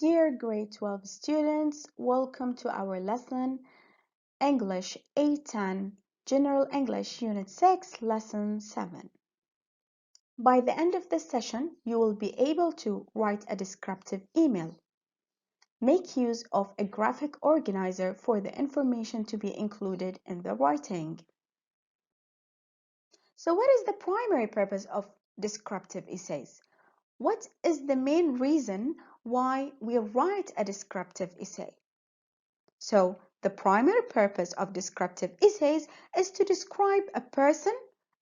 Dear grade 12 students, welcome to our lesson English A10 General English Unit 6 Lesson 7. By the end of this session, you will be able to write a descriptive email. Make use of a graphic organizer for the information to be included in the writing. So what is the primary purpose of descriptive essays? What is the main reason why we write a descriptive essay? So, the primary purpose of descriptive essays is to describe a person,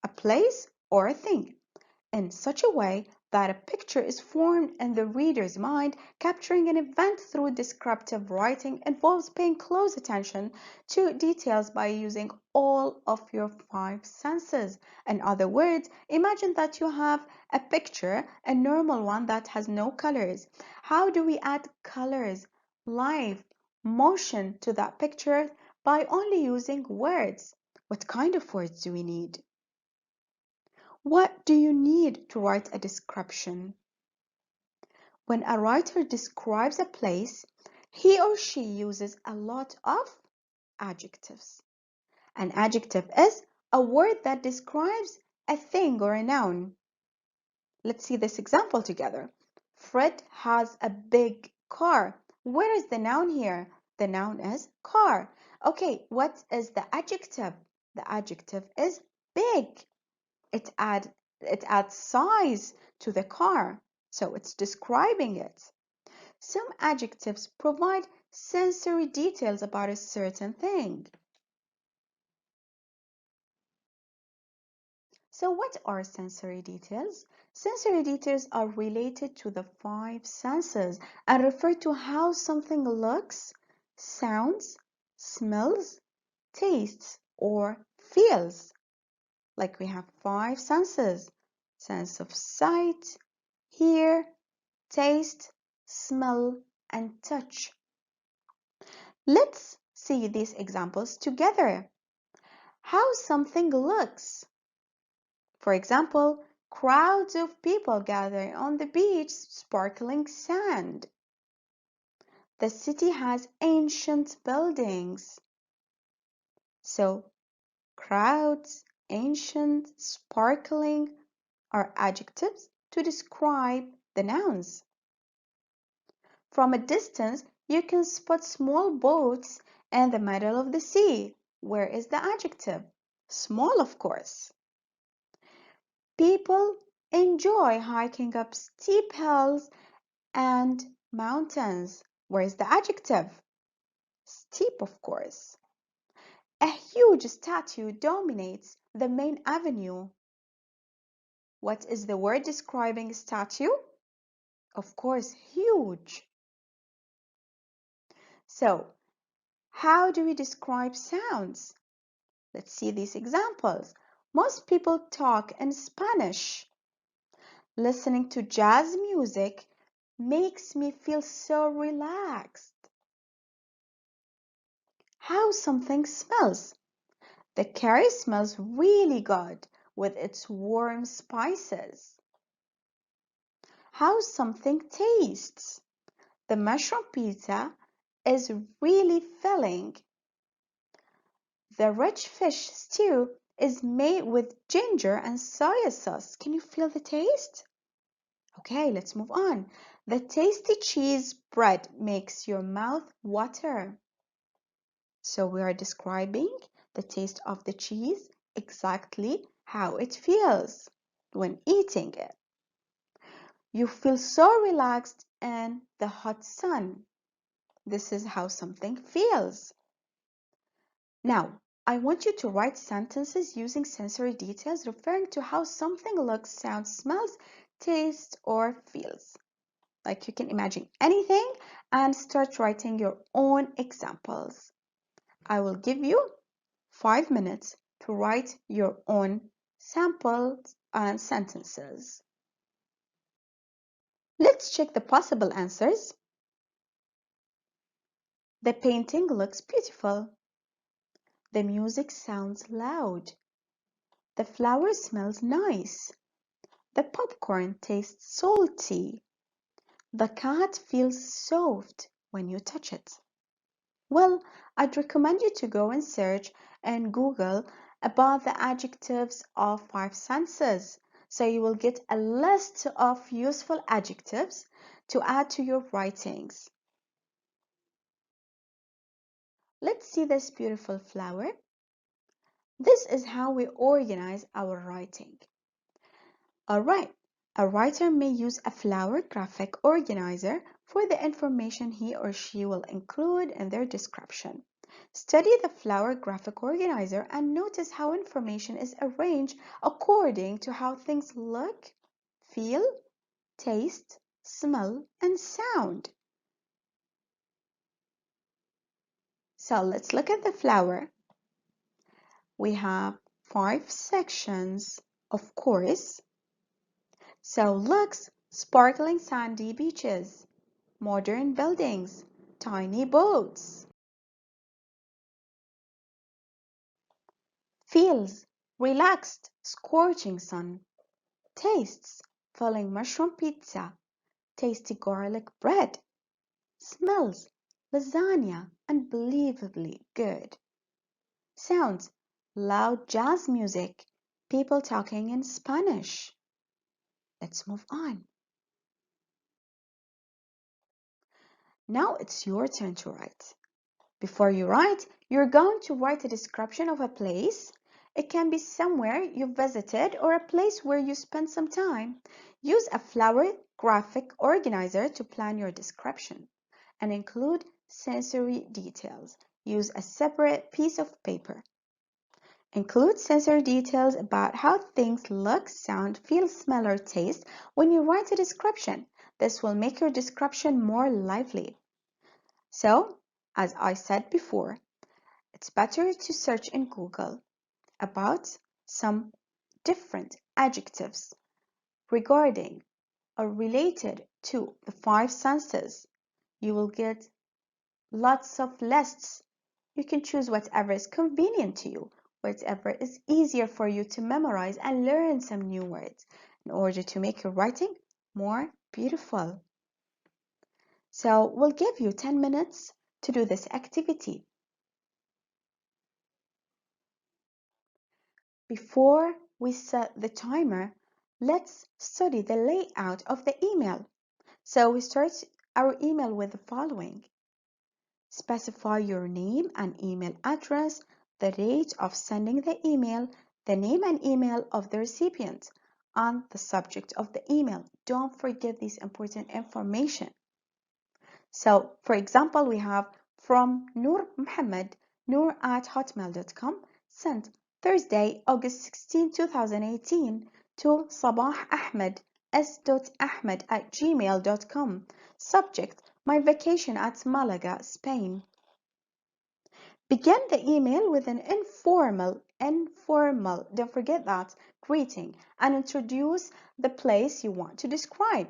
a place, or a thing in such a way that a picture is formed in the reader's mind. Capturing an event through descriptive writing involves paying close attention to details by using all of your 5 senses. In other words, imagine that you have a picture, a normal one that has no colors. How do we add colors, life, motion to that picture? By only using words. What kind of words do we need? What do you need to write a description? When a writer describes a place, he or she uses a lot of adjectives. An adjective is a word that describes a thing or a noun. Let's see this example together. Fred has a big car. Where is the noun here? The noun is car. Okay, what is the adjective? The adjective is big. It adds size to the car, so it's describing it. Some adjectives provide sensory details about a certain thing. So what are sensory details? Sensory details are related to the 5 senses and refer to how something looks, sounds, smells, tastes, or feels. Like we have 5 senses: sense of sight, hear, taste, smell, and touch. Let's see these examples together. How something looks. For example, crowds of people gathering on the beach, sparkling sand. The city has ancient buildings. So, crowds, ancient, sparkling are adjectives to describe the nouns. From a distance, you can spot small boats in the middle of the sea. Where is the adjective? Small, of course. People enjoy hiking up steep hills and mountains. Where is the adjective? Steep, of course. A huge statue dominates the main avenue. What is the word describing statue? Of course, huge. So, how do we describe sounds? Let's see these examples. Most people talk in Spanish. Listening to jazz music makes me feel so relaxed. How something smells. The curry smells really good with its warm spices. How something tastes. The mushroom pizza is really filling. The rich fish stew is made with ginger and soy sauce. Can you feel the taste? Okay, let's move on. The tasty cheese bread makes your mouth water. So we are describing the taste of the cheese, exactly how it feels when eating it. You feel so relaxed in the hot sun. This is how something feels. Now, I want you to write sentences using sensory details referring to how something looks, sounds, smells, tastes, or feels. Like you can imagine anything and start writing your own examples. I will give you 5 minutes to write your own samples and sentences. Let's check the possible answers. The painting looks beautiful. The music sounds loud. The flower smells nice. The popcorn tastes salty. The cat feels soft when you touch it. Well, I'd recommend you to go and search and Google about the adjectives of five senses. So you will get a list of useful adjectives to add to your writings. Let's see this beautiful flower. This is how we organize our writing. Alright, a writer may use a flower graphic organizer for the information he or she will include in their description. Study the flower graphic organizer and notice how information is arranged according to how things look, feel, taste, smell, and sound. So let's look at the flower. We have 5 sections, of course. So looks, sparkling sandy beaches, modern buildings, tiny boats. Feels, relaxed, scorching sun. Tastes, filling mushroom pizza, tasty garlic bread. Smells, lasagna, unbelievably good. Sounds, loud jazz music, people talking in Spanish. Let's move on. Now it's your turn to write. Before you write, you're going to write a description of a place. It can be somewhere you visited or a place where you spent some time. Use a flower graphic organizer to plan your description and include sensory details. Use a separate piece of paper. Include sensory details about how things look, sound, feel, smell, or taste when you write a description. This will make your description more lively. So, as I said before, it's better to search in Google about some different adjectives regarding or related to the 5 senses. You will get lots of lists. You can choose whatever is convenient to you, whatever is easier for you to memorize and learn some new words in order to make your writing more beautiful. So we'll give you 10 minutes to do this activity. Before we set the timer, let's study the layout of the email. So we start our email with the following. Specify your name and email address, the date of sending the email, the name and email of the recipient, and the subject of the email. Don't forget this important information. So, for example, we have from Noor Muhammad, noor@hotmail.com, sent Thursday, August 16, 2018 to Sabah Ahmed, s.ahmed@gmail.com. Subject, my vacation at Malaga, Spain. Begin the email with an informal, don't forget that, greeting and introduce the place you want to describe.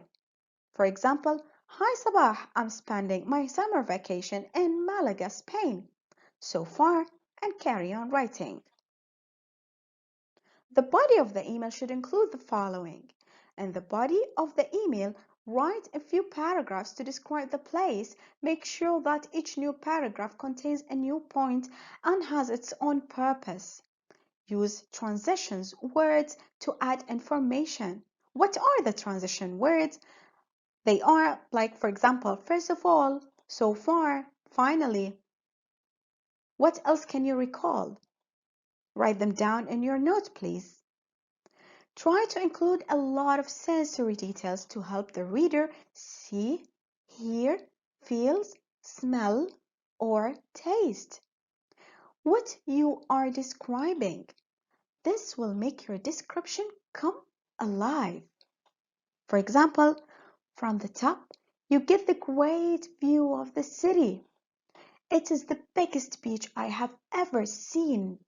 For example, hi Sabah, I'm spending my summer vacation in Malaga, Spain. So far, and carry on writing. The body of the email should include the following. In the body of the email, write a few paragraphs to describe the place. Make sure that each new paragraph contains a new point and has its own purpose. Use transitions words to add information. What are the transition words? They are like, for example, first of all, so far, finally. What else can you recall? Write them down in your note, please. Try to include a lot of sensory details to help the reader see, hear, feel, smell, or taste what you are describing. This will make your description come alive. For example, from the top, you get the great view of the city. It is the biggest beach I have ever seen.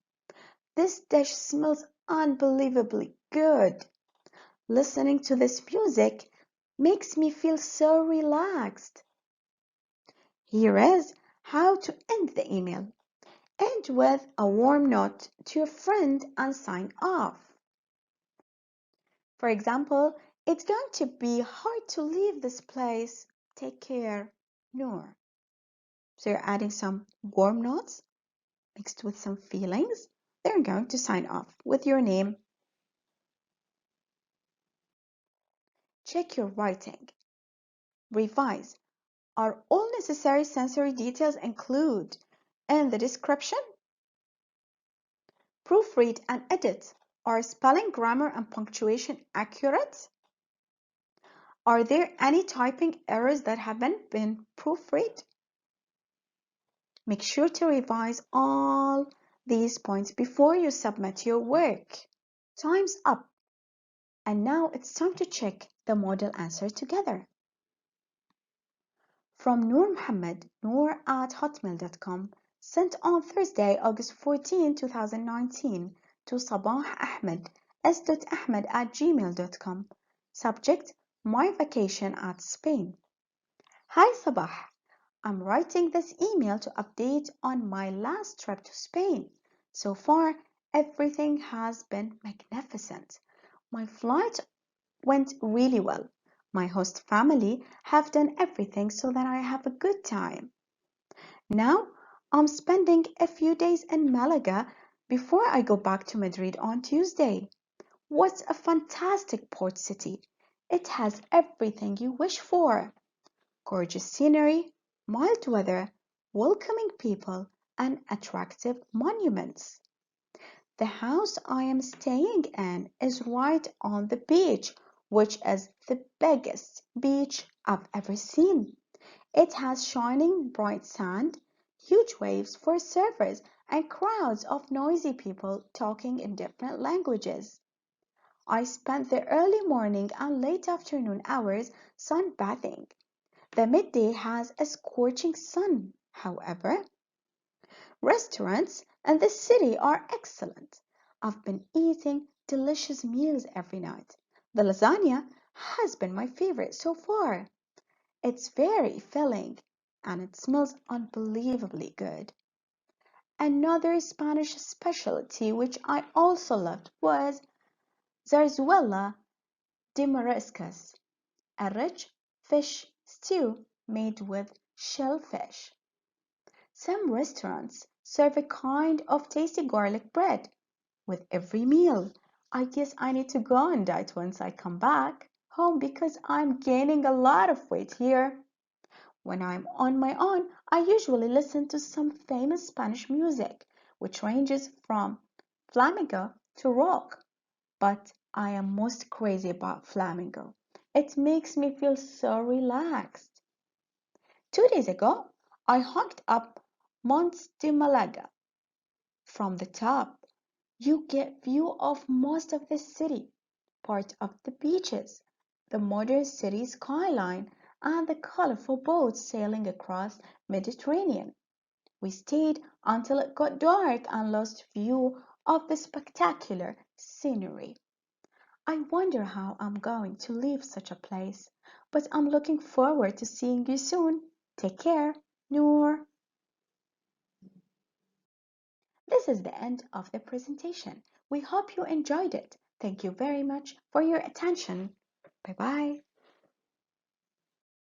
This dish smells unbelievably good. Listening to this music makes me feel so relaxed. Here is how to end the email. End with a warm note to your friend and sign off. For example, It's going to be hard to leave this place. Take care, Noor. So you're adding some warm notes mixed with some feelings. They're going to sign off with your name. Check your writing. Revise. Are all necessary sensory details included in the description? Proofread and edit. Are spelling, grammar, and punctuation accurate? Are there any typing errors that haven't been proofread? Make sure to revise all these points before you submit your work. Time's up. And now it's time to check the model answer together. From Noor Muhammad, noor@hotmail.com, sent on Thursday, August 14, 2019, to Sabah Ahmed, s.ahmed@gmail.com. Subject: My vacation at Spain. Hi Sabah, I'm writing this email to update on my last trip to Spain. So far, everything has been magnificent. My flight went really well. My host family have done everything so that I have a good time. Now, I'm spending a few days in Malaga before I go back to Madrid on Tuesday. What a fantastic port city! It has everything you wish for. Gorgeous scenery, mild weather, welcoming people, and attractive monuments. The house I am staying in is right on the beach, which is the biggest beach I've ever seen. It has shining bright sand, huge waves for surfers, and crowds of noisy people talking in different languages. I spent the early morning and late afternoon hours sunbathing. The midday has a scorching sun, however. Restaurants in the city are excellent. I've been eating delicious meals every night. The lasagna has been my favorite so far. It's very filling and it smells unbelievably good. Another Spanish specialty which I also loved was zarzuela de mariscos, a rich fish stew made with shellfish. Some restaurants serve a kind of tasty garlic bread with every meal. I guess I need to go on diet once I come back home because I'm gaining a lot of weight here. When I'm on my own, I usually listen to some famous Spanish music, which ranges from flamenco to rock. But I am most crazy about flamenco. It makes me feel so relaxed. 2 days ago, I hiked up Montes de Malaga. From the top, you get view of most of the city, part of the beaches, the modern city skyline, and the colorful boats sailing across Mediterranean. We stayed until it got dark and lost view of the spectacular scenery. I wonder how I'm going to leave such a place, but I'm looking forward to seeing you soon. Take care, Noor. This is the end of the presentation. We hope you enjoyed it. Thank you very much for your attention. Bye bye.